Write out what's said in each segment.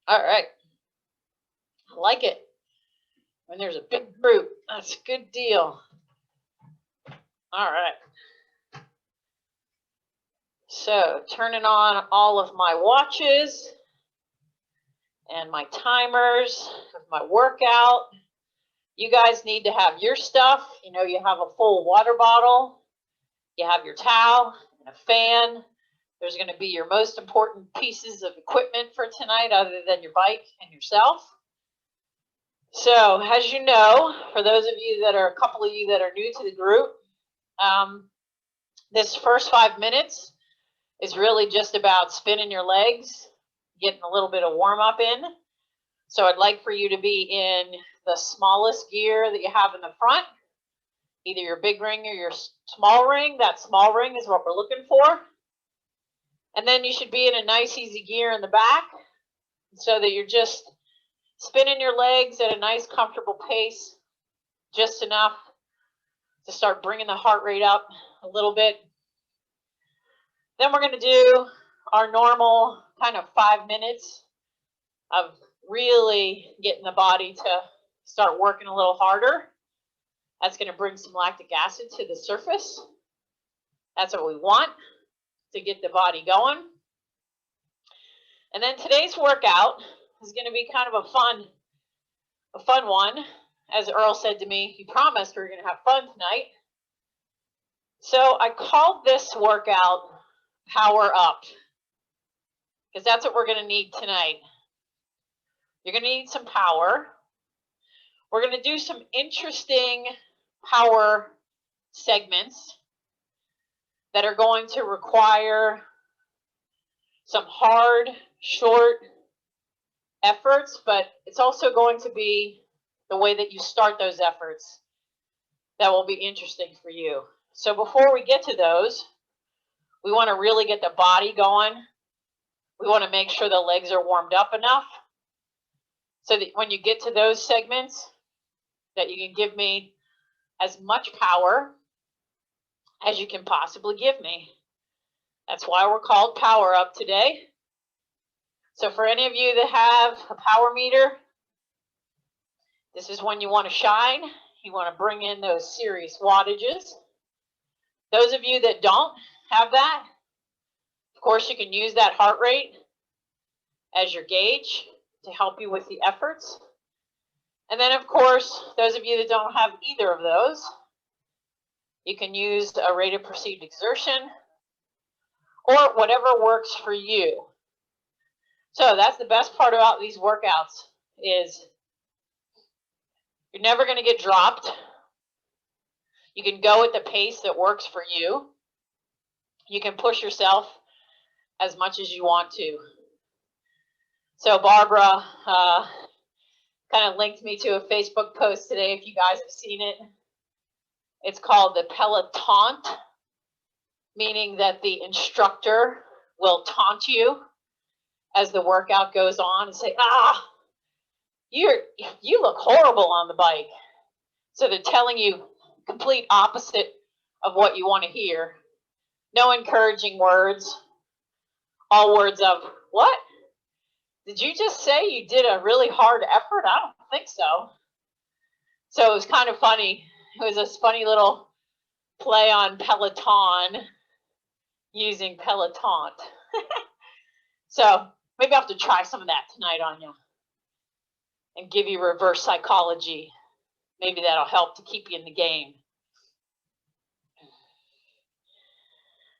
All right. I like it. When there's a big group, that's a good deal. All right. So turning on all of my watches and my timers of my workout. You guys need to have your stuff. You know, you have a full water bottle, you have your towel and a fan. There's going to be your most important pieces of equipment for tonight other than your bike and yourself. So as you know, for those of you that are, a couple of you that are new to the group, this first 5 minutes is really just about spinning your legs, getting a little bit of warm up in. So I'd like for you to be in the smallest gear that you have in the front, either your big ring or your small ring. That small ring is what we're looking for. And then you should be in a nice easy gear in the back so that you're just spinning your legs at a nice comfortable pace, just enough to start bringing the heart rate up a little bit. Then we're going to do our normal kind of 5 minutes of really getting the body to start working a little harder. That's going to bring some lactic acid to the surface. That's what we want to get the body going. And then today's workout is going to be kind of a fun one. As Earl said to me, he promised we were going to have fun tonight. So I called this workout Power Up, because that's what we're going to need tonight. You're going to need some power. We're going to do some interesting power segments that are going to require some hard, short efforts, but it's also going to be the way that you start those efforts that will be interesting for you. So before we get to those, we want to really get the body going. We want to make sure the legs are warmed up enough so that when you get to those segments, that you can give me as much power as you can possibly give me. That's why we're called Power Up today. So for any of you that have a power meter, this is when you want to shine. You want to bring in those serious wattages. Those of you that don't have that, of course, you can use that heart rate as your gauge to help you with the efforts. And then, of course, those of you that don't have either of those, you can use a rate of perceived exertion or whatever works for you. So that's the best part about these workouts is you're never going to get dropped. You can go at the pace that works for you. You can push yourself as much as you want to. So Barbara kind of linked me to a Facebook post today, if you guys have seen it. It's called the Peloton, meaning that the instructor will taunt you as the workout goes on and say, you look horrible on the bike. So they're telling you complete opposite of what you want to hear. No encouraging words. All words of, what? Did you just say you did a really hard effort? I don't think so. So it was kind of funny. It was a funny little play on Peloton using Peloton. So maybe I'll have to try some of that tonight on you and give you reverse psychology. Maybe that'll help to keep you in the game.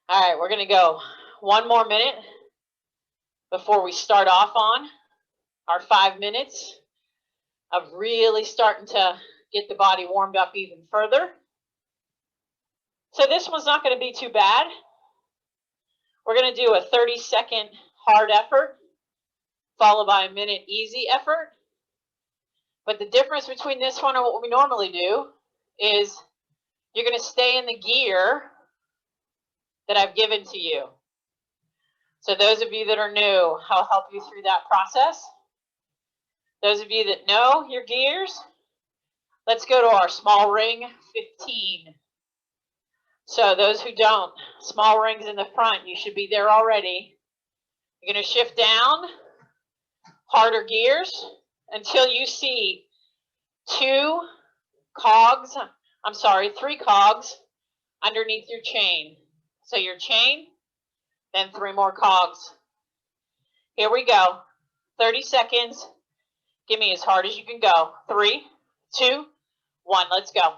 All right, we're going to go one more minute before we start off on our 5 minutes of really starting to get the body warmed up even further. So this one's not going to be too bad. We're going to do a 30-second hard effort, followed by a minute easy effort. But the difference between this one and what we normally do is you're going to stay in the gear that I've given to you. So those of you that are new, I'll help you through that process. Those of you that know your gears, let's go to our small ring 15. So those who don't, small rings in the front, you should be there already. You're going to shift down, harder gears until you see three cogs underneath your chain. So your chain, then 3 more cogs. Here we go. 30 seconds. Give me as hard as you can go. 3, 2, 1. Let's go.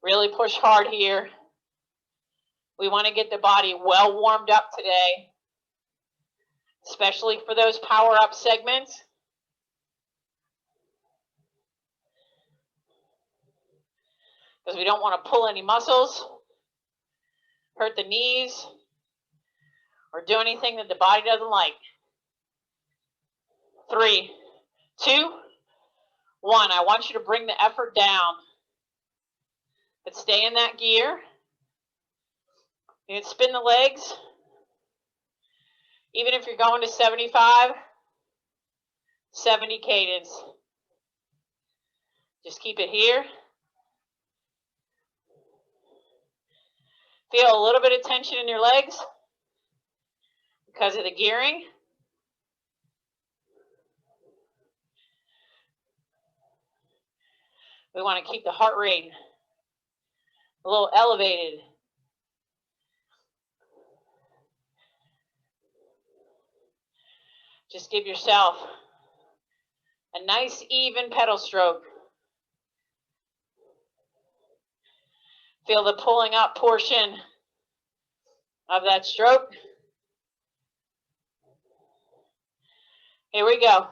Really push hard here. We want to get the body well warmed up today, especially for those power-up segments. Because we don't want to pull any muscles, hurt the knees, or do anything that the body doesn't like. 3, 2, 1. I want you to bring the effort down, but stay in that gear. You can spin the legs. Even if you're going to 75, 70 cadence. Just keep it here. Feel a little bit of tension in your legs because of the gearing. We want to keep the heart rate a little elevated. Just give yourself a nice even pedal stroke. Feel the pulling up portion of that stroke. Here we go.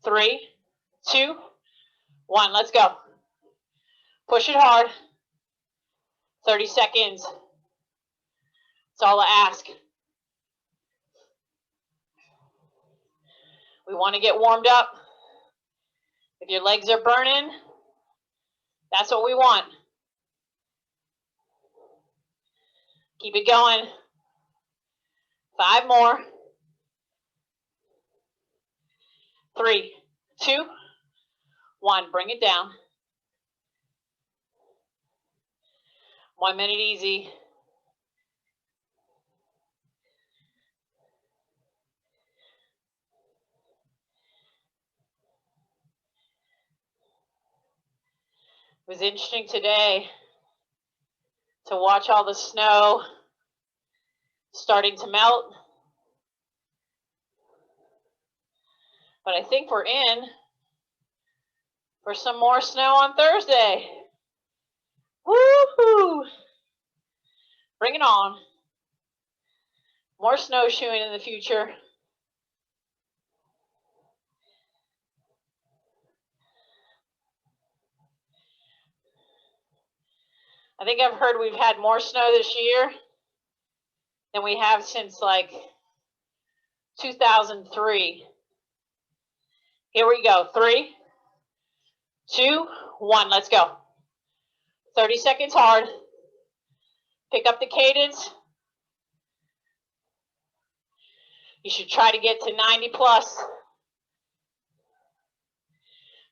3, 2, 1. Let's go. Push it hard. 30 seconds. That's all I ask. We want to get warmed up. If your legs are burning, that's what we want. Keep it going. 5 more. 3, 2, 1. Bring it down. 1 minute easy. It was interesting today to watch all the snow starting to melt. But I think we're in for some more snow on Thursday. Woohoo! Bring it on. More snowshoeing in the future. I think I've heard we've had more snow this year than we have since like 2003. Here we go. 3, 2, 1. Let's go. 30 seconds hard. Pick up the cadence. You should try to get to 90 plus.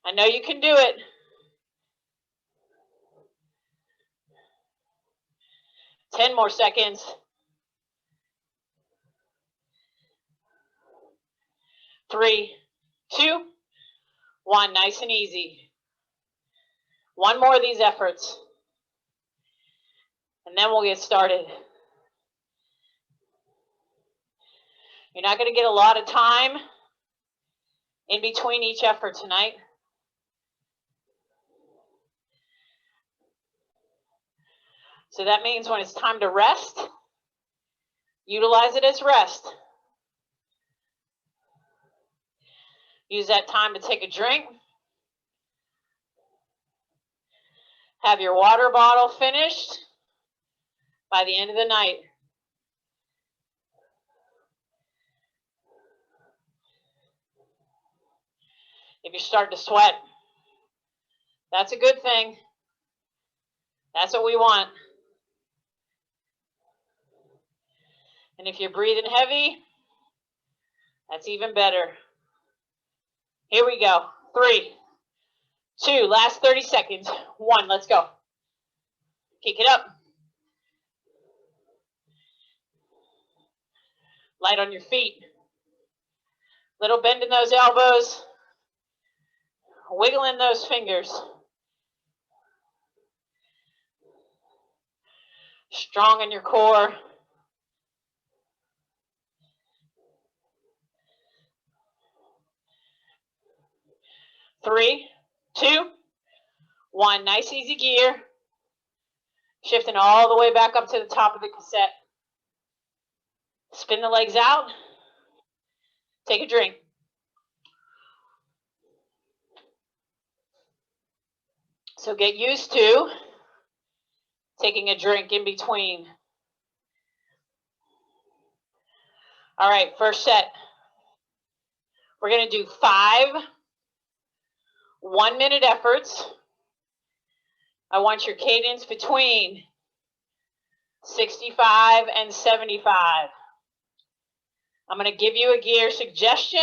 I know you can do it. Ten more seconds. 3, 2, 1. Nice and easy. 1 more of these efforts. And then we'll get started. You're not going to get a lot of time in between each effort tonight. So that means when it's time to rest, utilize it as rest. Use that time to take a drink. Have your water bottle finished by the end of the night. If you start to sweat, that's a good thing. That's what we want. And if you're breathing heavy, that's even better. Here we go. 3, 2, last 30 seconds. 1, let's go. Kick it up. Light on your feet. Little bend in those elbows, wiggling those fingers. Strong in your core. Three, two, one. Nice easy gear. Shifting all the way back up to the top of the cassette. Spin the legs out. Take a drink. So get used to taking a drink in between. All right, first set. We're going to do 5 1-minute efforts. I want your cadence between 65 and 75. I'm going to give you a gear suggestion.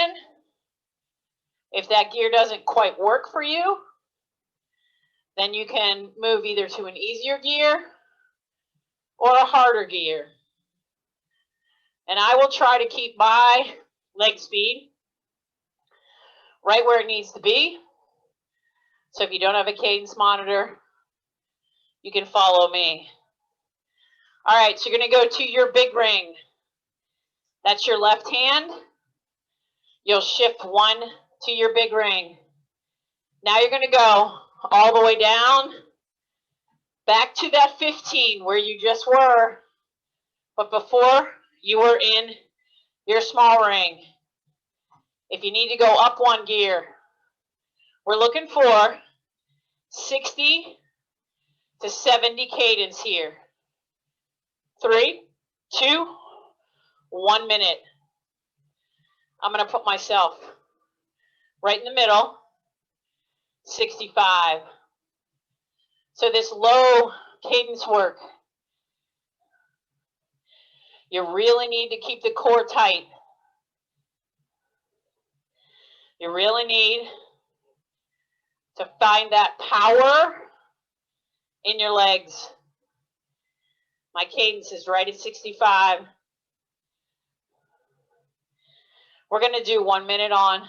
If that gear doesn't quite work for you, then you can move either to an easier gear or a harder gear. And I will try to keep my leg speed right where it needs to be. So if you don't have a cadence monitor, you can follow me. All right, so you're going to go to your big ring. That's your left hand. You'll shift 1 to your big ring. Now you're going to go all the way down, back to that 15 where you just were, but before you were in your small ring. If you need to go up 1 gear, we're looking for 60 to 70 cadence here. 3, 2, 1 minute. I'm going to put myself right in the middle, 65. So this low cadence work, you really need to keep the core tight. You really need to find that power in your legs. My cadence is right at 65. We're going to do 1 minute on,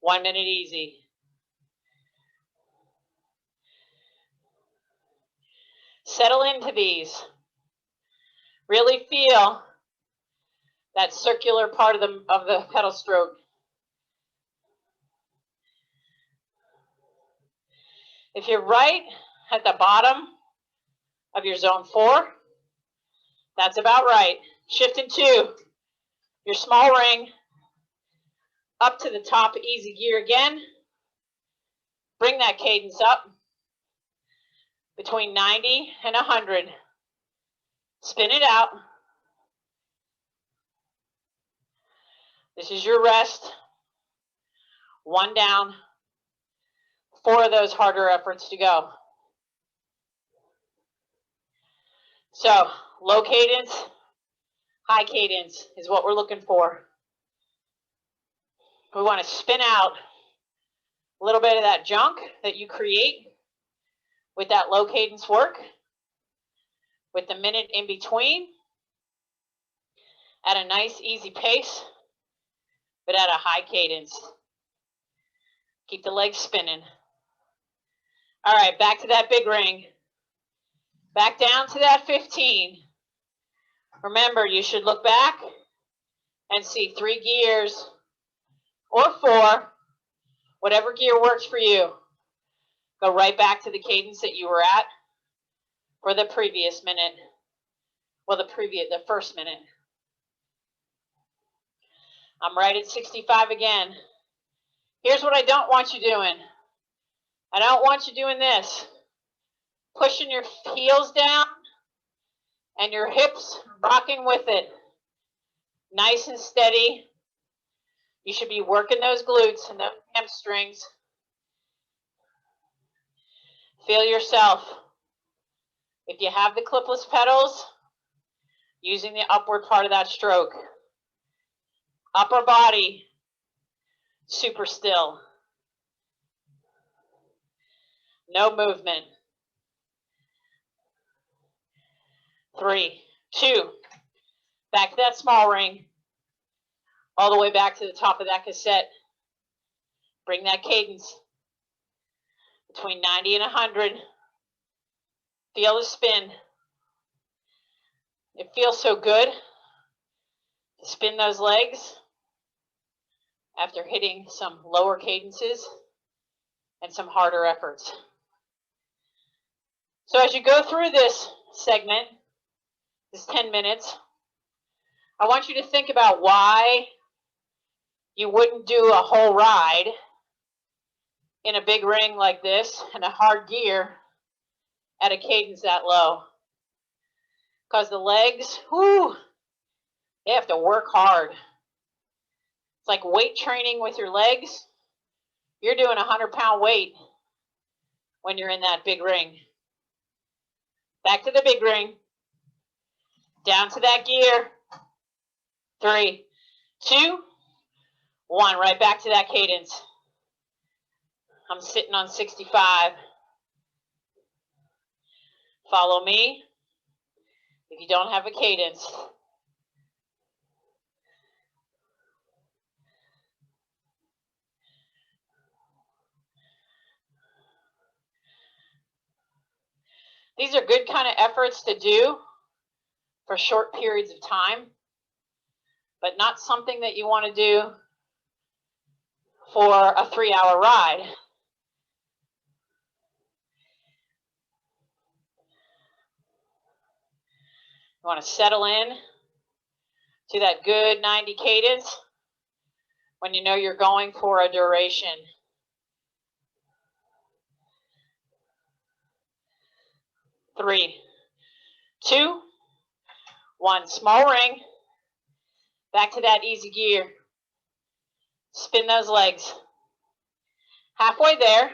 1 minute easy. Settle into these. Really feel that circular part of the pedal stroke. If you're right at the bottom of your zone 4, that's about right. Shift into your small ring, up to the top easy gear again. Bring that cadence up between 90 and 100. Spin it out. This is your rest. 1 down. 4 of those harder efforts to go. So low cadence, high cadence is what we're looking for. We want to spin out a little bit of that junk that you create with that low cadence work, with the minute in between, at a nice easy pace, but at a high cadence. Keep the legs spinning. All right, back to that big ring. Back down to that 15. Remember, you should look back and see 3 gears or 4, whatever gear works for you. Go right back to the cadence that you were at for the previous minute. Well, the first minute. I'm right at 65 again. Here's what I don't want you doing. I don't want you doing this. Pushing your heels down and your hips rocking with it. Nice and steady. You should be working those glutes and those hamstrings. Feel yourself. If you have the clipless pedals, using the upward part of that stroke. Upper body, super still. No movement. 3, 2, back to that small ring. all the way back to the top of that cassette. Bring that cadence between 90 and 100. Feel the spin. It feels so good to spin those legs after hitting some lower cadences and some harder efforts. So as you go through this segment, this 10 minutes, I want you to think about why you wouldn't do a whole ride in a big ring like this and a hard gear at a cadence that low. Because the legs, whoo, they have to work hard. It's like weight training with your legs. You're doing a 100-pound weight when you're in that big ring. Back to the big ring. Down to that gear. 3, 2, 1. Right back to that cadence. I'm sitting on 65. Follow me if you don't have a cadence. These are good kind of efforts to do for short periods of time, but not something that you want to do for a 3-hour ride. You want to settle in to that good 90 cadence when you know you're going for a duration. 3, 2, 1. Small ring. Back to that easy gear. Spin those legs. Halfway there.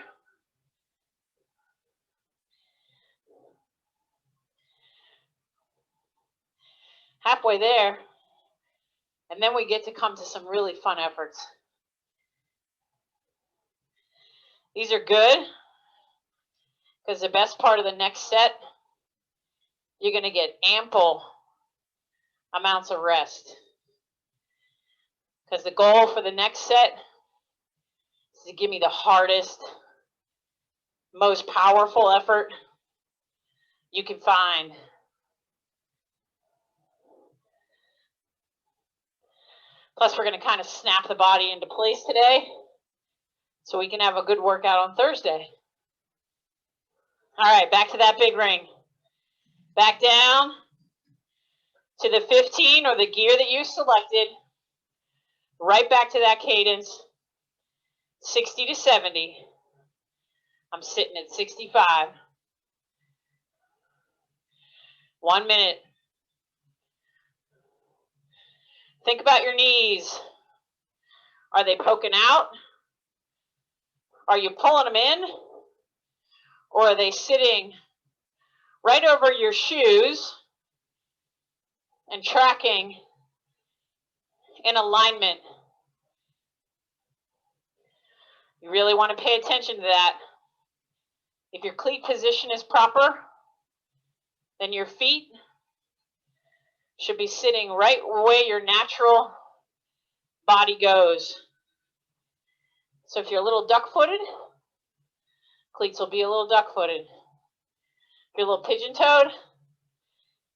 Halfway there. And then we get to come to some really fun efforts. These are good because the best part of the next set, you're going to get ample amounts of rest. Because the goal for the next set is to give me the hardest, most powerful effort you can find. Plus, we're going to kind of snap the body into place today so we can have a good workout on Thursday. All right, back to that big ring. Back down to the 15 or the gear that you selected. Right back to that cadence. 60 to 70. I'm sitting at 65. 1 minute. Think about your knees. Are they poking out? Are you pulling them in? Or are they sitting right over your shoes and tracking in alignment? You really want to pay attention to that. If your cleat position is proper, then your feet should be sitting right where your natural body goes. So if you're a little duck-footed, cleats will be a little duck-footed. If you're a little pigeon-toed,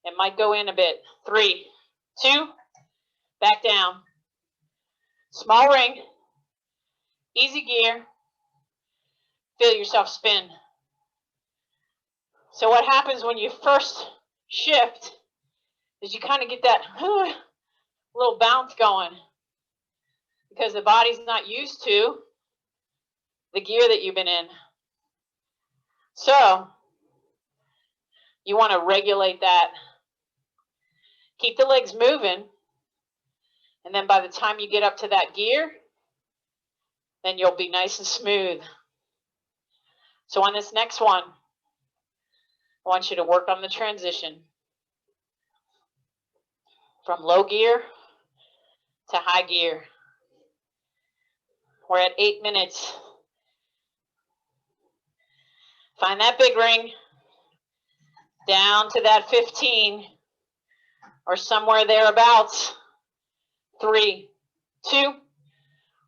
it might go in a bit. 3, 2, back down. Small ring, easy gear. Feel yourself spin. So what happens when you first shift is you kind of get that little bounce going because the body's not used to the gear that you've been in. So you want to regulate that. Keep the legs moving, and then by the time you get up to that gear, then you'll be nice and smooth. So on this next one, I want you to work on the transition from low gear to high gear. We're at 8 minutes. Find that big ring, down to that 15 or somewhere thereabouts. 3, 2,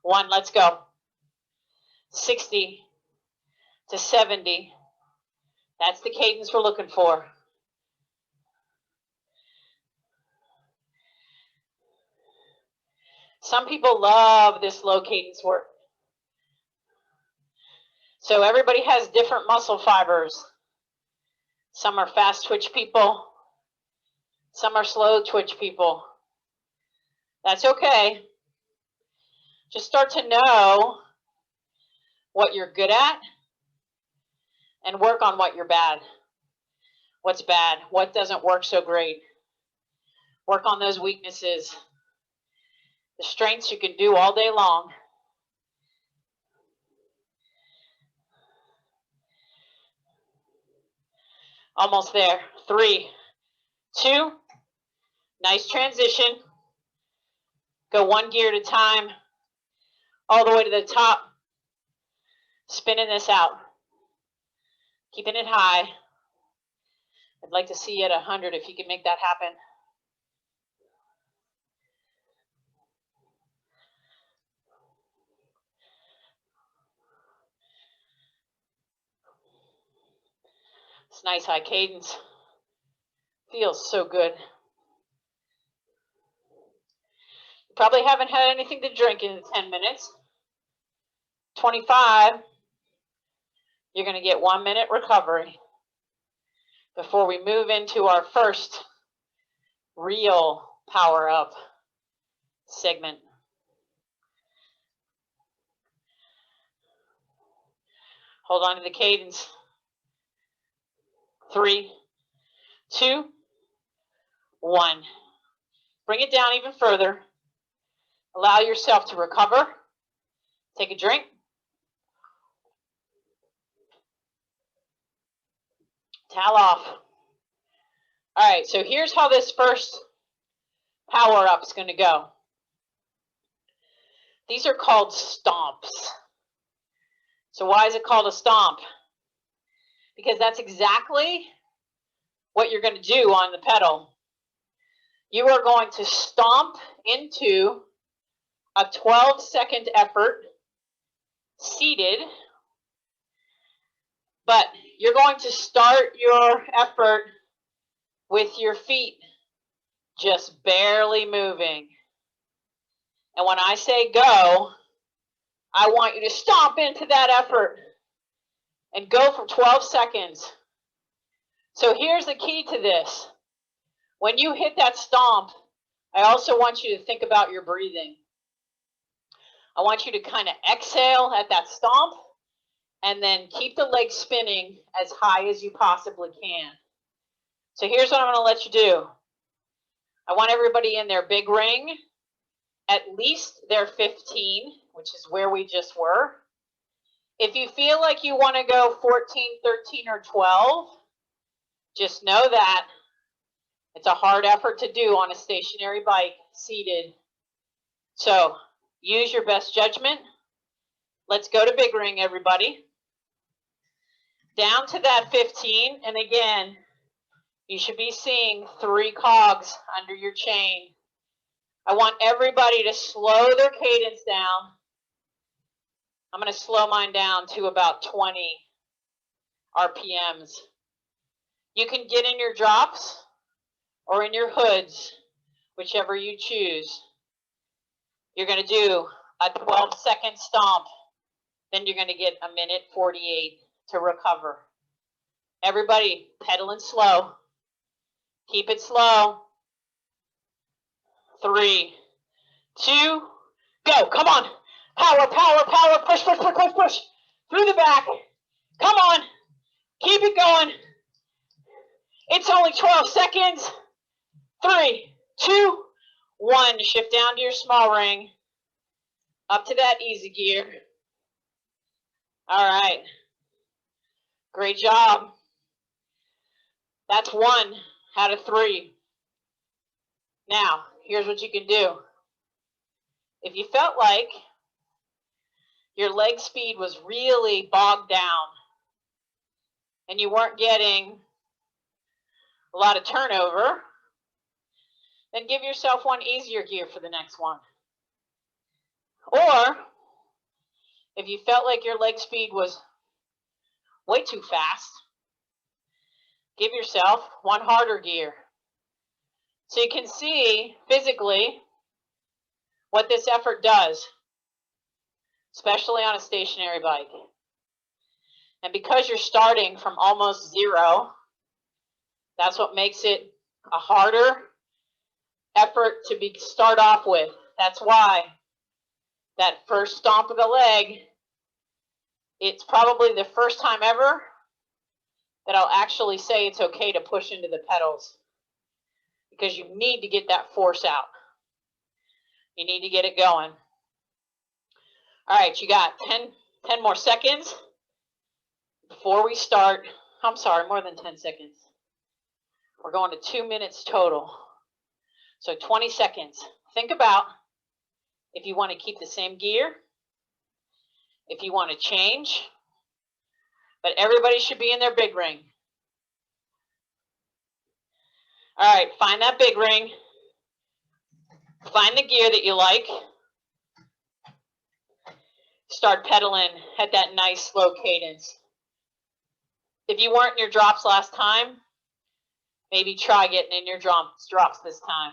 1, let's go. 60 to 70. That's the cadence we're looking for. Some people love this low cadence work. So everybody has different muscle fibers. Some are fast twitch people. Some are slow twitch people. That's okay. Just start to know what you're good at and work on what you're bad. What's bad? What doesn't work so great? Work on those weaknesses. The strengths you can do all day long. Almost there. 3, 2. Nice transition. Go one gear at a time. All the way to the top. Spinning this out. Keeping it high. I'd like to see you at 100 if you can make that happen. It's nice high cadence. Feels so good. You probably haven't had anything to drink in 10 minutes. 25, you're going to get 1 minute recovery before we move into our first real power up segment. Hold on to the cadence. 3, 2, 1. Bring it down even further. Allow yourself to recover. Take a drink. Towel off. All right, so here's how this first power up is going to go. These are called stomps. So why is it called a stomp? Because that's exactly what you're going to do on the pedal. You are going to stomp into a 12-second effort, seated, but you're going to start your effort with your feet just barely moving. And when I say go, I want you to stomp into that effort and go for 12 seconds. So here's the key to this. When you hit that stomp, I also want you to think about your breathing. I want you to kind of exhale at that stomp and then keep the legs spinning as high as you possibly can. So here's what I'm going to let you do. I want everybody in their big ring, at least their 15, which is where we just were. If you feel like you want to go 14, 13, or 12, just know that it's a hard effort to do on a stationary bike, seated. So use your best judgment. Let's go to big ring, everybody. Down to that 15, and again, you should be seeing 3 cogs under your chain. I want everybody to slow their cadence down. I'm going to slow mine down to about 20 RPMs. You can get in your drops or in your hoods, whichever you choose. You're going to do a 12-second stomp. Then you're going to get 1:48 to recover. Everybody pedaling slow. Keep it slow. 3, 2, go. Come on. Power, power, power. Push, push, push, push, push. Through the back. Come on. Keep it going. It's only 12 seconds. 3, 2, 1. Shift down to your small ring. Up to that easy gear. All right. Great job. That's 1 out of 3. Now, here's what you can do. If you felt like your leg speed was really bogged down and you weren't getting a lot of turnover, then give yourself one easier gear for the next one. Or if you felt like your leg speed was way too fast, give yourself one harder gear. So you can see physically what this effort does, especially on a stationary bike. And because you're starting from almost zero, that's what makes it a harder effort to start off with. That's why that first stomp of the leg, it's probably the first time ever that I'll actually say it's okay to push into the pedals, because you need to get that force out. You need to get it going. All right, you got 10 more seconds before we start. I'm sorry, more than 10 seconds. We're going to 2 minutes total. So 20 seconds. Think about if you want to keep the same gear, if you want to change, but everybody should be in their big ring. All right, find that big ring. Find the gear that you like. Start pedaling at that nice slow cadence. If you weren't in your drops last time, maybe try getting in your drops this time.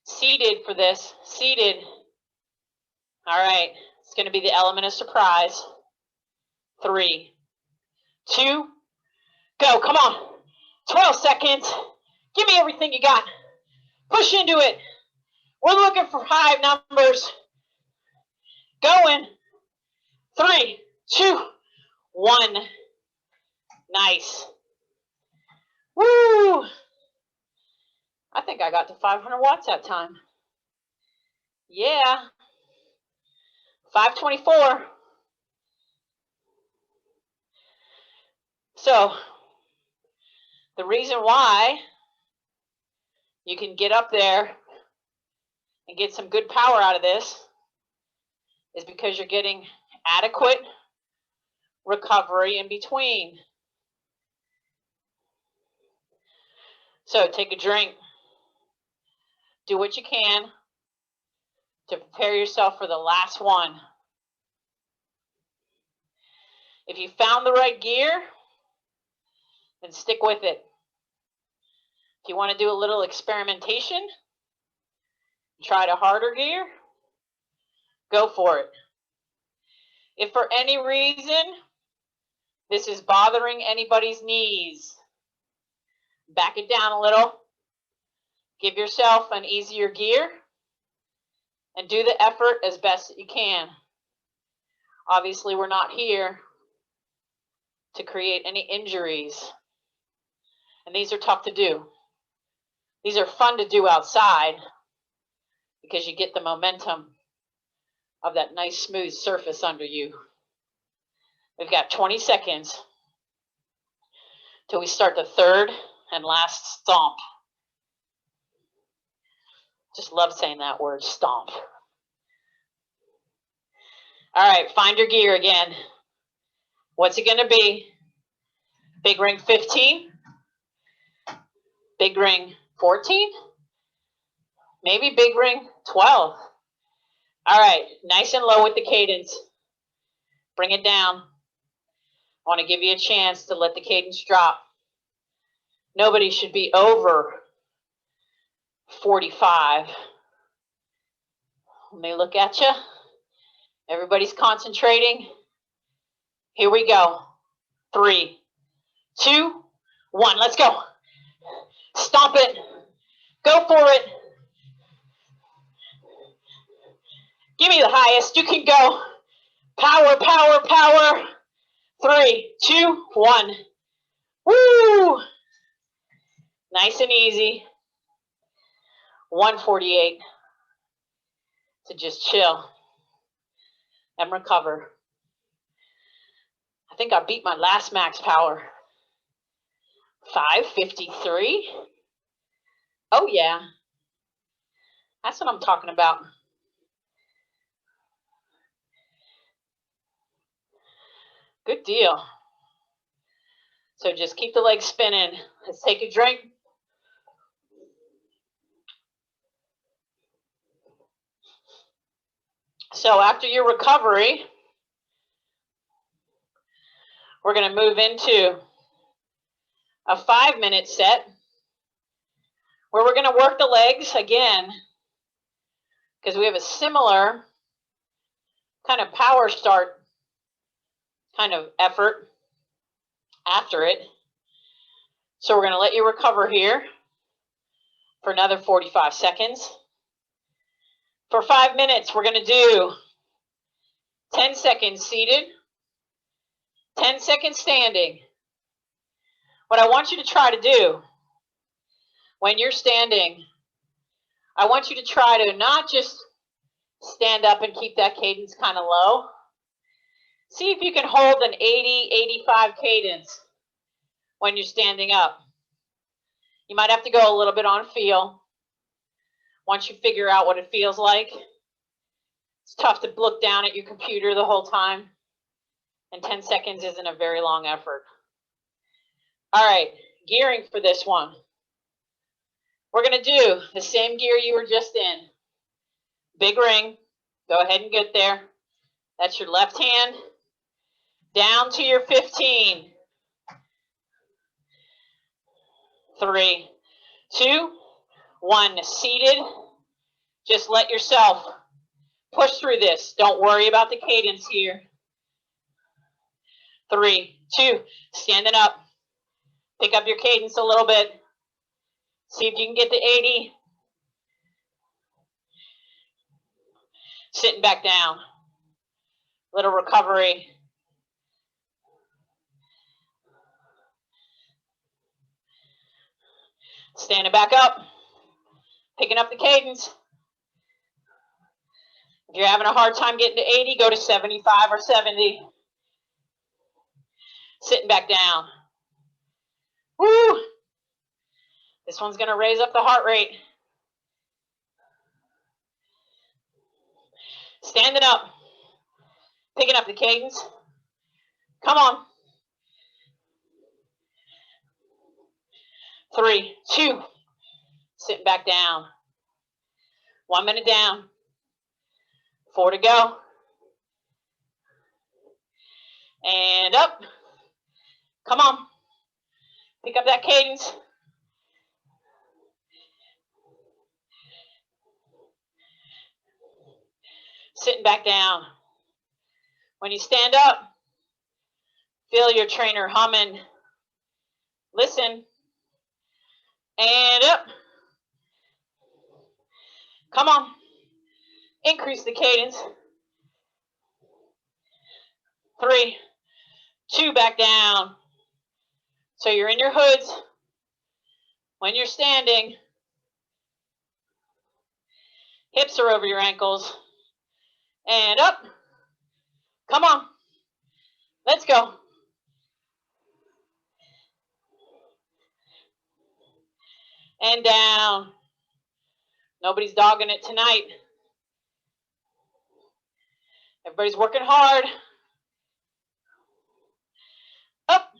Seated for this, seated. All right, it's going to be the element of surprise. 3, 2, go. Come on. 12 seconds. Give me everything you got. Push into it. We're looking for high numbers. Going. 3, 2, 1. Nice. Woo! I think I got to 500 watts that time. Yeah. 524. So, the reason why you can get up there and get some good power out of this is because you're getting adequate recovery in between. So take a drink. Do what you can to prepare yourself for the last one. If you found the right gear, then stick with it. If you want to do a little experimentation, try the harder gear, go for it. If for any reason this is bothering anybody's knees, back it down a little. Give yourself an easier gear and do the effort as best that you can. Obviously, we're not here to create any injuries. And these are tough to do. These are fun to do outside because you get the momentum of that nice smooth surface under you. We've got 20 seconds till we start the third and last stomp. Just love saying that word, stomp. All right, find your gear again. What's it going to be? Big ring 15? Big ring 14? Maybe big ring 12. All right, nice and low with the cadence. Bring it down. I want to give you a chance to let the cadence drop. Nobody should be over 45. Let me look at you. Everybody's concentrating. Here we go. 3, 2, 1. Let's go. Stomp it. Go for it. Give me the highest. You can go. Power, power, power. 3, 2, 1. Woo! Nice and easy. 148. To just chill and recover. I think I beat my last max power. 553. Oh yeah. That's what I'm talking about. Good deal. So just keep the legs spinning. Let's take a drink. So after your recovery, we're going to move into a 5-minute set where we're going to work the legs again, because we have a similar kind of power start kind of effort after it. So we're going to let you recover here for another 45 seconds. For 5 minutes, we're going to do 10 seconds seated, 10 seconds standing. What I want you to try to do when you're standing, I want you to try to not just stand up and keep that cadence kind of low. See if you can hold an 80, 85 cadence when you're standing up. You might have to go a little bit on feel once you figure out what it feels like. It's tough to look down at your computer the whole time, and 10 seconds isn't a very long effort. All right, gearing for this one. We're going to do the same gear you were just in. Big ring. Go ahead and get there. That's your left hand. Down to your 15. 3, 2, 1. Seated. Just let yourself push through this. Don't worry about the cadence here. 3, 2. Standing up. Pick up your cadence a little bit. See if you can get to 80. Sitting back down. Little recovery. Standing back up. Picking up the cadence. If you're having a hard time getting to 80, go to 75 or 70. Sitting back down. Woo! This one's going to raise up the heart rate. Standing up. Picking up the cadence. Come on. 3, 2. Sitting back down. 1 minute down. 4 to go. And up. Come on. Pick up that cadence. Sitting back down. When you stand up, feel your trainer humming. Listen. And up. Come on. Increase the cadence. 3, 2, back down. So you're in your hoods when you're standing. Hips are over your ankles. And up. Come on. Let's go. And down. Nobody's dogging it tonight. Everybody's working hard. Up.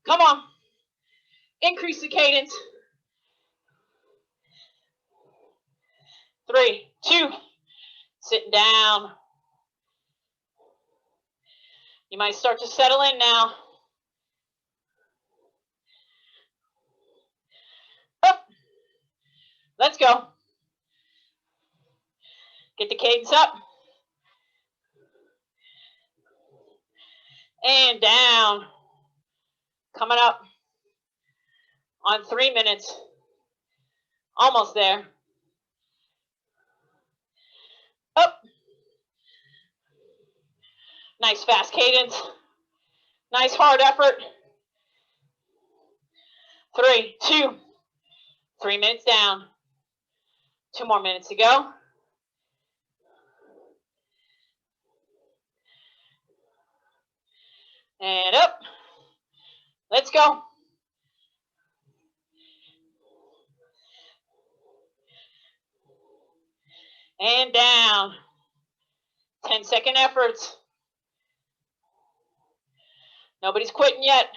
Come on. Increase the cadence. 3, 2. Sitting down. You might start to settle in now. Up. Let's go. Get the cadence up. And down. Coming up on 3 minutes. Almost there. Up. Nice fast cadence. Nice hard effort. 3, 2. 3 minutes down. 2 more minutes to go. And up. Let's go. And down. 10-second efforts. Nobody's quitting yet.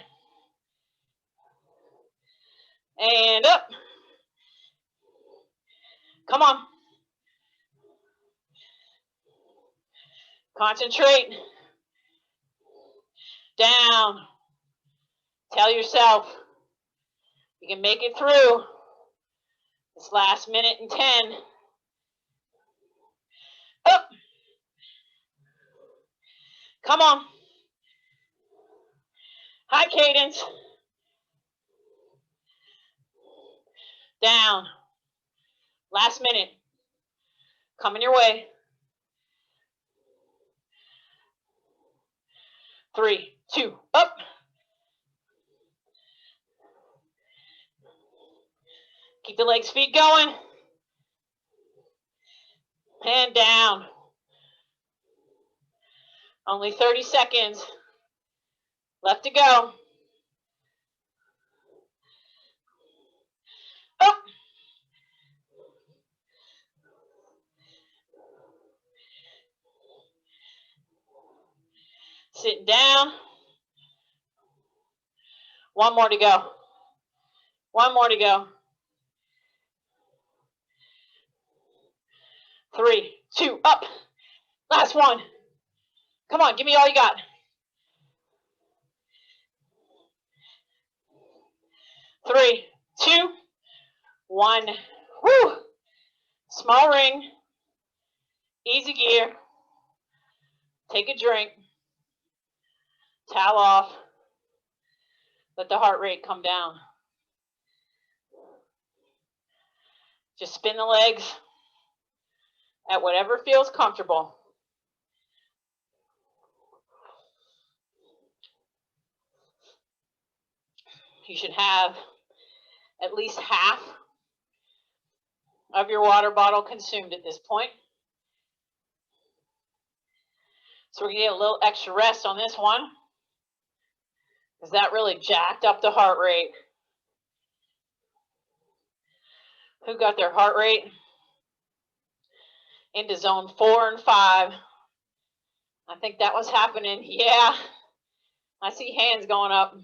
And up. Come on. Concentrate. Down. Tell yourself you can make it through this last minute and 10. Up. Come on. High cadence. Down. Last minute. Coming your way. 3, 2, up. Keep the legs, feet going. And down. Only 30 seconds left to go. Up. Sitting down. One more to go. One more to go. 3, 2, up. Last one. Come on, give me all you got. 3, 2, 1. Woo! Small ring. Easy gear. Take a drink. Towel off. Let the heart rate come down. Just spin the legs at whatever feels comfortable. You should have at least half of your water bottle consumed at this point. So we're going to get a little extra rest on this one, because that really jacked up the heart rate. Who got their heart rate into zone 4 and 5? I think that was happening. Yeah, I see hands going up.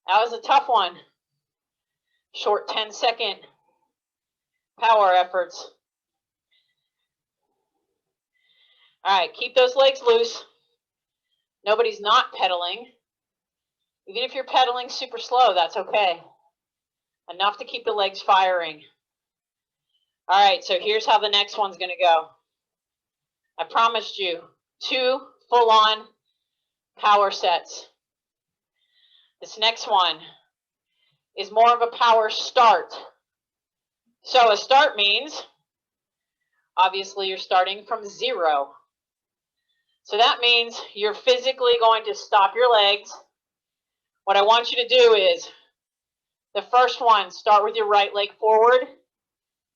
That was a tough one. Short 10-second power efforts. All right, keep those legs loose. Nobody's not pedaling. Even if you're pedaling super slow, that's okay. Enough to keep the legs firing. All right, so here's how the next one's going to go. I promised you 2 full-on power sets. This next one is more of a power start. So a start means, obviously, you're starting from 0. So that means you're physically going to stop your legs. What I want you to do is, the first one, start with your right leg forward.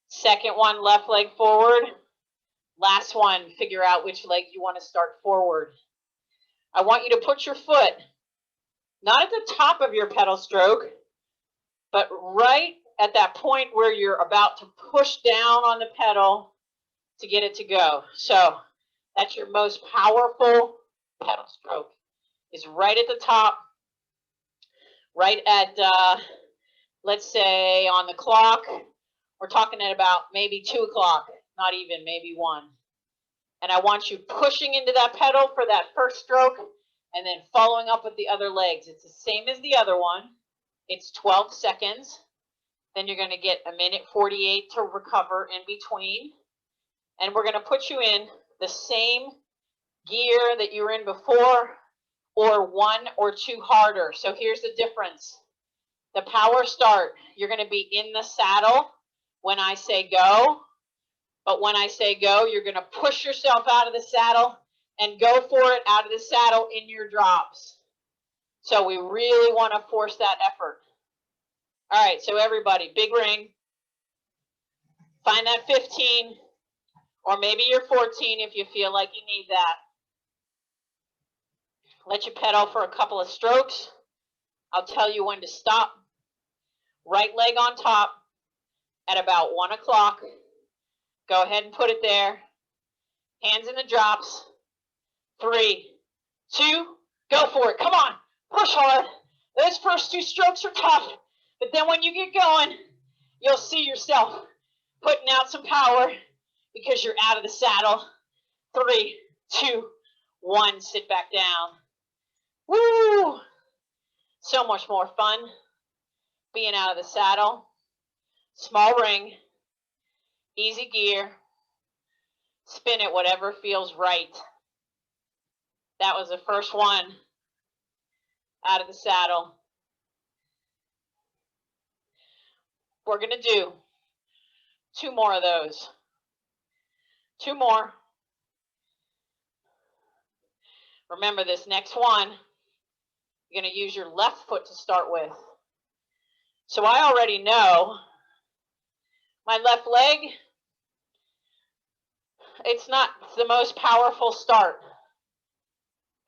Second one, left leg forward. Last one, figure out which leg you want to start forward. I want you to put your foot not at the top of your pedal stroke, but right at that point where you're about to push down on the pedal to get it to go. So that's your most powerful pedal stroke, is right at the top, right at, let's say on the clock, we're talking at about maybe 2 o'clock, not even, maybe 1. And I want you pushing into that pedal for that first stroke and then following up with the other legs. It's the same as the other one. It's 12 seconds. Then you're going to get 1:48 to recover in between. And we're going to put you in the same gear that you were in before, or 1 or 2 harder. So here's the difference. The power start, you're going to be in the saddle when I say go. But when I say go, you're going to push yourself out of the saddle and go for it out of the saddle in your drops. So we really want to force that effort. All right, so everybody, big ring. Find that 15, or maybe you're 14 if you feel like you need that. Let you pedal for a couple of strokes. I'll tell you when to stop. Right leg on top at about 1 o'clock. Go ahead and put it there. Hands in the drops. 3, 2, go for it. Come on, push hard. Those first 2 strokes are tough, but then when you get going, you'll see yourself putting out some power because you're out of the saddle. 3, 2, 1, sit back down. Woo! So much more fun being out of the saddle. Small ring, easy gear, spin it whatever feels right. That was the first one out of the saddle. We're going to do 2 more of those. 2 more. Remember, this next one, you're going to use your left foot to start with. So I already know my left leg, it's not the most powerful start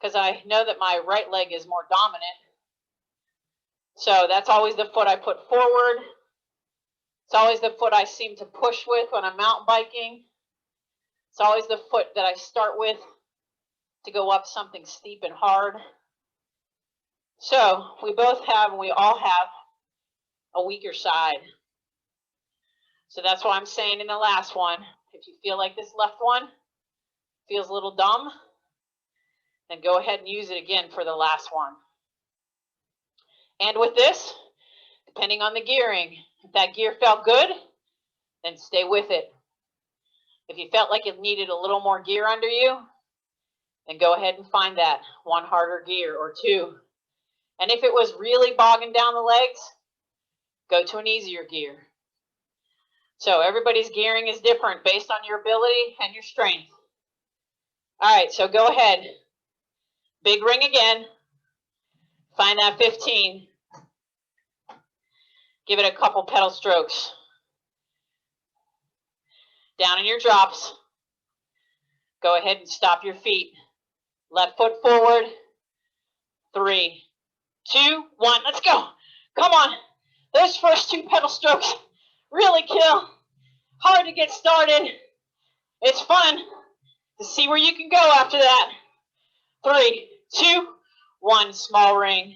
because I know that my right leg is more dominant. So that's always the foot I put forward. It's always the foot I seem to push with when I'm mountain biking. It's always the foot that I start with to go up something steep and hard. So we both have, and we all have, a weaker side. So that's why I'm saying in the last one, if you feel like this left one feels a little dumb, then go ahead and use it again for the last one. And with this, depending on the gearing, if that gear felt good, then stay with it. If you felt like it needed a little more gear under you, then go ahead and find that one harder gear or 2. And if it was really bogging down the legs, go to an easier gear. So everybody's gearing is different based on your ability and your strength. All right, so go ahead. Big ring again. Find that 15. Give it a couple pedal strokes. Down in your drops. Go ahead and stop your feet. Left foot forward. 3, 2, 1. Let's go. Come on. Those first 2 pedal strokes really kill. Hard to get started. It's fun to see where you can go after that. 3, 2, 1. Small ring.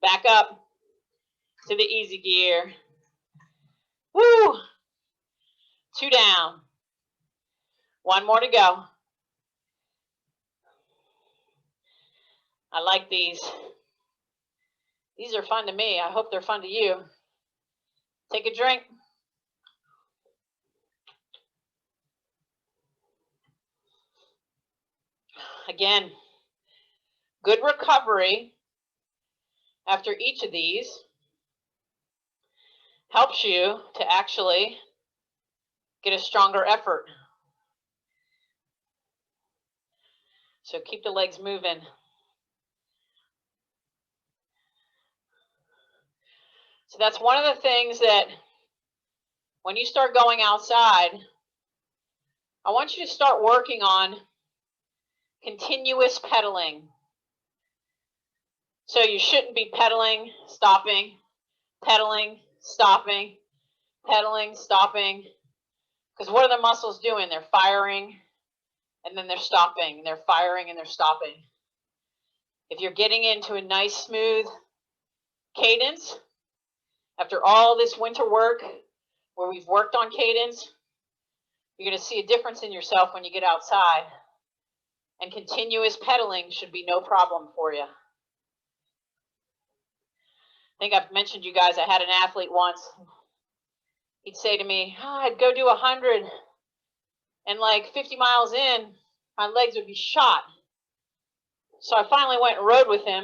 Back up to the easy gear. Woo! 2 down. 1 more to go. I like these. These are fun to me. I hope they're fun to you. Take a drink. Again, good recovery after each of these helps you to actually get a stronger effort. So keep the legs moving. So that's one of the things that when you start going outside, I want you to start working on continuous pedaling. So you shouldn't be pedaling, stopping, pedaling, stopping, pedaling, stopping. Because what are the muscles doing? They're firing and then they're stopping. They're firing and they're stopping. If you're getting into a nice smooth cadence, after all this winter work where we've worked on cadence, you're going to see a difference in yourself when you get outside. And continuous pedaling should be no problem for you. I think I've mentioned you guys, I had an athlete once. He'd say to me, oh, I'd go do 100 and like 50 miles in, my legs would be shot. So I finally went and rode with him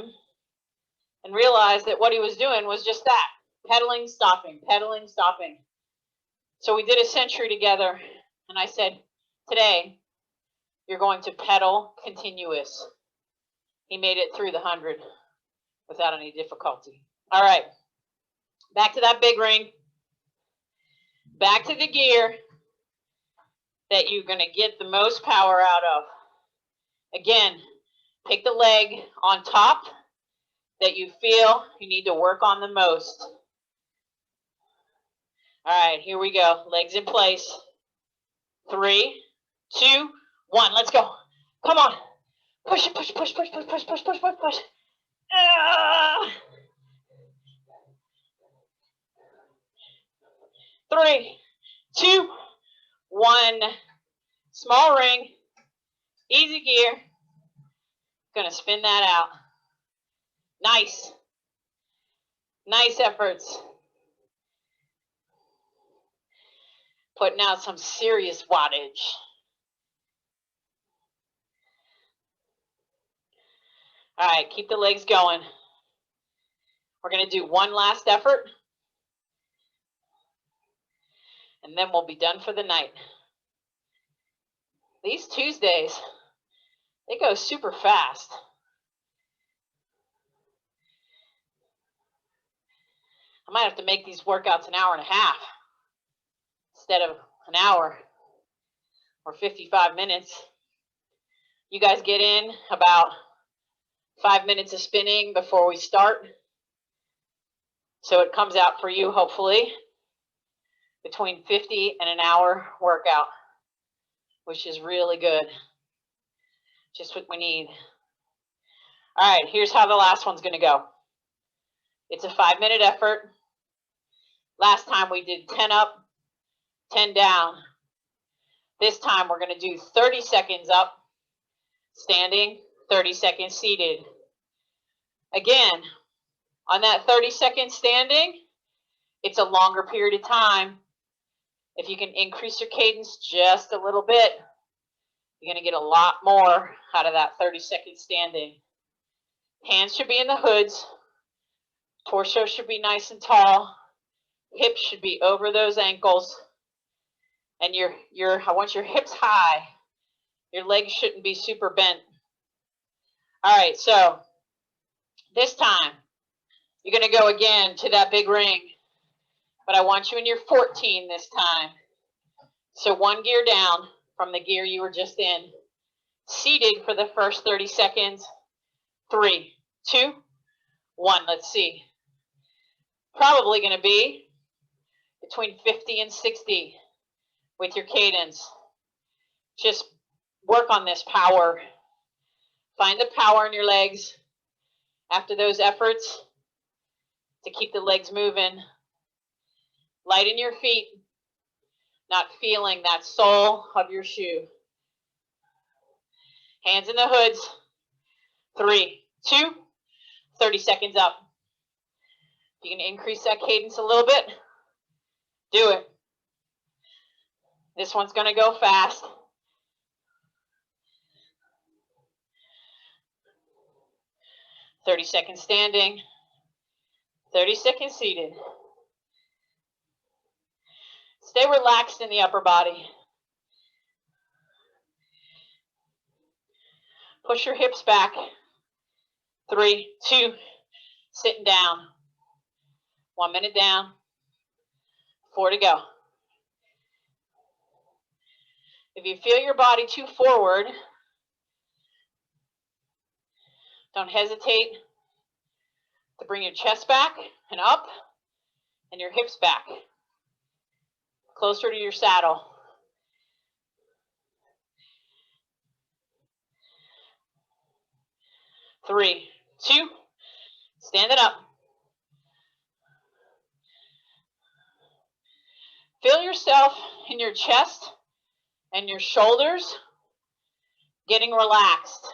and realized that what he was doing was just that. Pedaling, stopping, pedaling, stopping. So we did a century together and I said, today, you're going to pedal continuous. He made it through the 100 without any difficulty. All right, back to that big ring. Back to the gear that you're going to get the most power out of. Again, pick the leg on top that you feel you need to work on the most. All right, here we go. Legs in place. 3, 2, 1. Let's go. Come on. Push it, push, push, push, push, push, push, push, push, push. 3, 2, 1. Small ring. Easy gear. Gonna spin that out. Nice. Nice efforts. Putting out some serious wattage. All right, keep the legs going. We're going to do one last effort, and then we'll be done for the night. These Tuesdays, they go super fast. I might have to make these workouts an hour and a half instead of an hour or 55 minutes. You guys get in about 5 minutes of spinning before we start. So it comes out for you, hopefully, between 50 and an hour workout, which is really good. Just what we need. All right, here's how the last one's going to go. It's a 5-minute effort. Last time we did 10 up, 10 down. This time we're going to do 30 seconds up, standing, 30 seconds seated. Again, on that 30 seconds standing, it's a longer period of time. If you can increase your cadence just a little bit, you're going to get a lot more out of that 30 seconds standing. Hands should be in the hoods. Torso should be nice and tall. Hips should be over those ankles. And I want your hips high. Your legs shouldn't be super bent. All right, so this time, you're going to go again to that big ring. But I want you in your 14 this time. So one gear down from the gear you were just in. Seated for the first 30 seconds. 3, 2, 1. Let's see. Probably going to be between 50 and 60 with your cadence. Just work on this power. Find the power in your legs after those efforts to keep the legs moving. Lighten your feet, not feeling that sole of your shoe. Hands in the hoods. 3, 2, 30 seconds up. If you can increase that cadence a little bit, do it. This one's going to go fast. "30 seconds standing, 30 seconds seated." Stay relaxed in the upper body. Push your hips back. 3, 2, sitting down. 1 minute down. 4 to go. If you feel your body too forward, don't hesitate to bring your chest back and up and your hips back, closer to your saddle. 3, 2, stand it up. Feel yourself in your chest and your shoulders getting relaxed.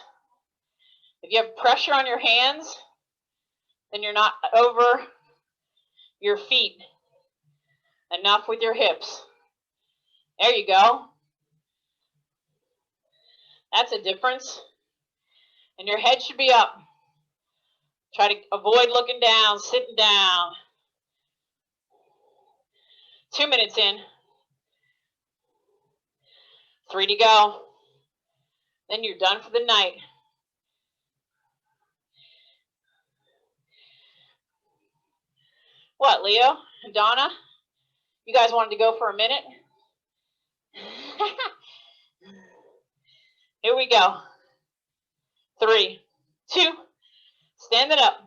If you have pressure on your hands, then you're not over your feet. Enough with your hips. There you go. That's a difference. And your head should be up. Try to avoid looking down, sitting down. 2 minutes in. 3 to go. Then you're done for the night. What, Leo and Donna? You guys wanted to go for a minute? Here we go. 3, 2, stand it up.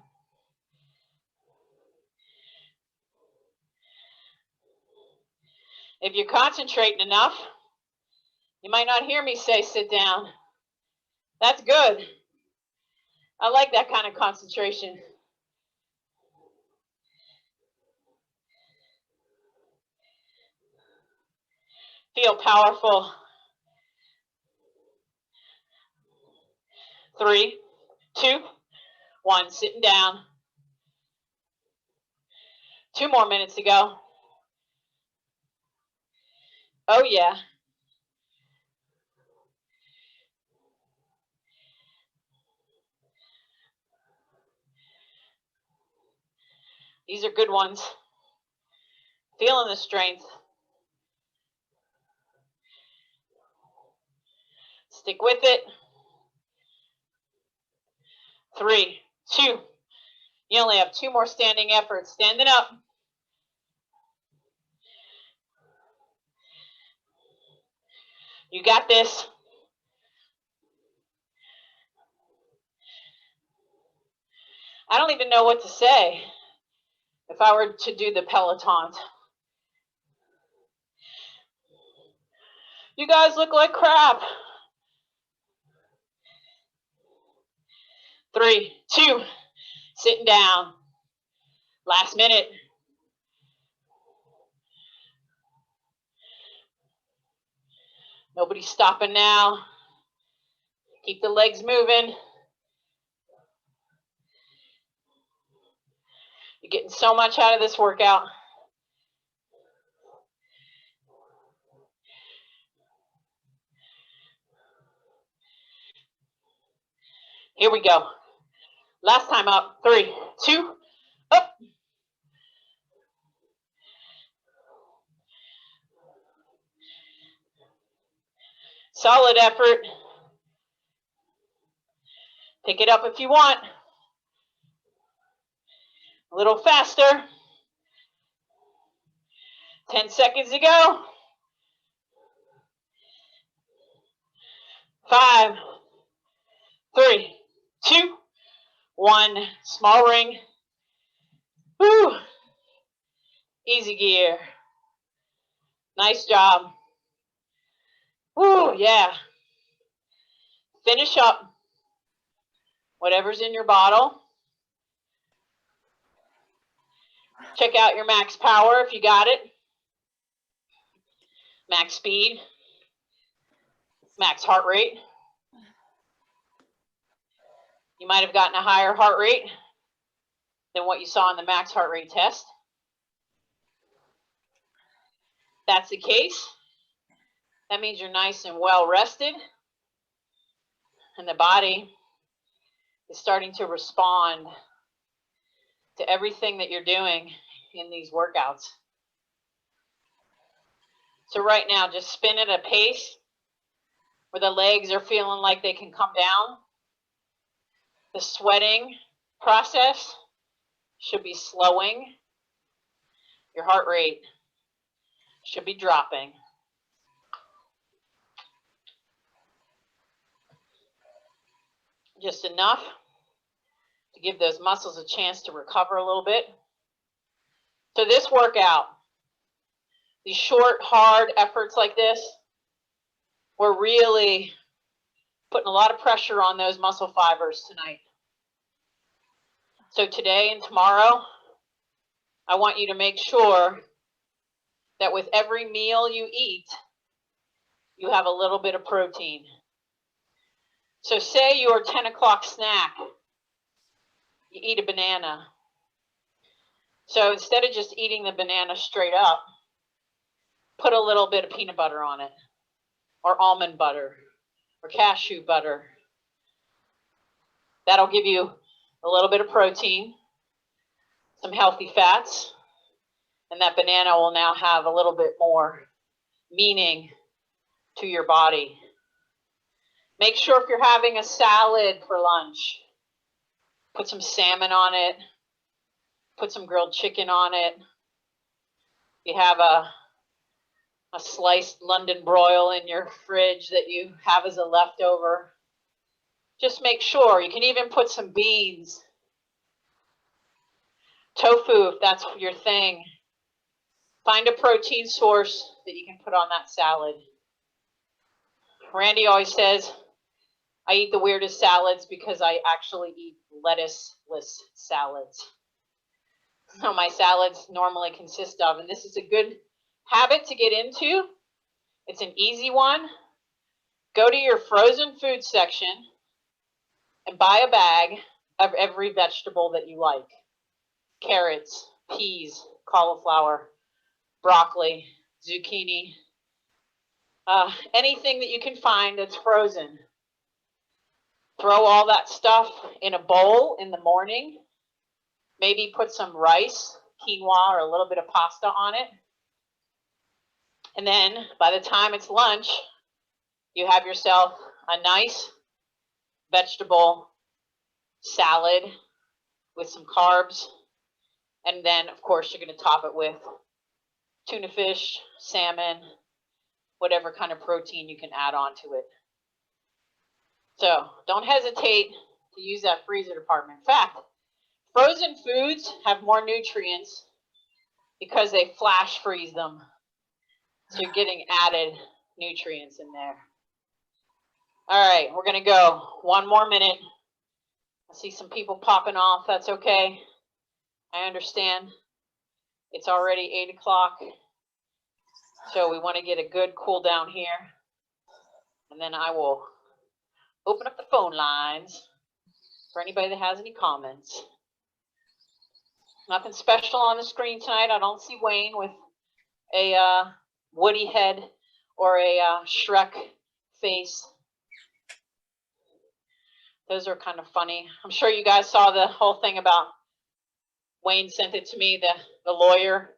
If you're concentrating enough, you might not hear me say sit down. That's good. I like that kind of concentration. Feel powerful. 3, 2, 1. Sitting down. 2 more minutes to go. Oh, yeah. These are good ones. Feeling the strength. Stick with it. 3, 2. You only have 2 more standing efforts. Standing up. You got this. I don't even know what to say if I were to do the Pelotons. You guys look like crap. 3, 2. Sitting down. Last minute. Nobody's stopping now. Keep the legs moving. You're getting so much out of this workout. Here we go. Last time up. 3, 2, up. Solid effort. Pick it up if you want. A little faster. 10 seconds to go. 5, 3, 2, 1. Small ring. Woo. Easy gear. Nice job. Woo, yeah. Finish up whatever's in your bottle. Check out your max power if you got it. Max speed. Max heart rate. You might have gotten a higher heart rate than what you saw in the max heart rate test. If that's the case, that means you're nice and well rested, and the body is starting to respond to everything that you're doing in these workouts. So right now, just spin at a pace where the legs are feeling like they can come down. The sweating process should be slowing. Your heart rate should be dropping. Just enough to give those muscles a chance to recover a little bit. So this workout, these short, hard efforts like this, we're really putting a lot of pressure on those muscle fibers tonight. So today and tomorrow, I want you to make sure that with every meal you eat, you have a little bit of protein. So say your 10 o'clock snack, you eat a banana. So instead of just eating the banana straight up, put a little bit of peanut butter on it, or almond butter, or cashew butter. That'll give you a little bit of protein, some healthy fats, and that banana will now have a little bit more meaning to your body. Make sure if you're having a salad for lunch, put some salmon on it, put some grilled chicken on it. You have a sliced London broil in your fridge that you have as a leftover. Just make sure. You can even put some beans, tofu if that's your thing. Find a protein source that you can put on that salad. Randy always says, I eat the weirdest salads because I actually eat lettuce-less salads. So my salads normally consist of, and this is a good habit to get into. It's an easy one. Go to your frozen food section and buy a bag of every vegetable that you like. Carrots, peas, cauliflower, broccoli, zucchini, anything that you can find that's frozen. Throw all that stuff in a bowl in the morning. Maybe put some rice, quinoa, or a little bit of pasta on it. And then by the time it's lunch, you have yourself a nice vegetable salad with some carbs. And then, of course, you're going to top it with tuna fish, salmon, whatever kind of protein you can add on to it. So don't hesitate to use that freezer department. In fact, frozen foods have more nutrients because they flash freeze them. So you're getting added nutrients in there. All right, we're going to go 1 more minute. I see some people popping off. That's okay. I understand. It's already 8 o'clock. So we want to get a good cool down here. And then I will open up the phone lines for anybody that has any comments. Nothing special on the screen tonight. I don't see Wayne with a Woody head or a Shrek face. Those are kind of funny. I'm sure you guys saw the whole thing about Wayne sent it to me, the lawyer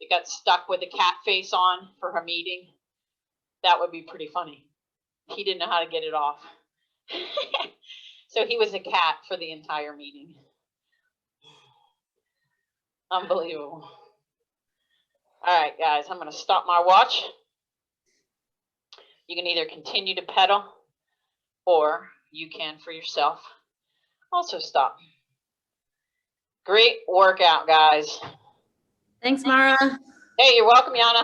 that got stuck with a cat face on for her meeting. That would be pretty funny. He didn't know how to get it off. So he was a cat for the entire meeting. Unbelievable. All right, guys, I'm going to stop my watch. You can either continue to pedal or you can for yourself also stop. Great workout, guys. Thanks, Mara. Hey, you're welcome, Yana.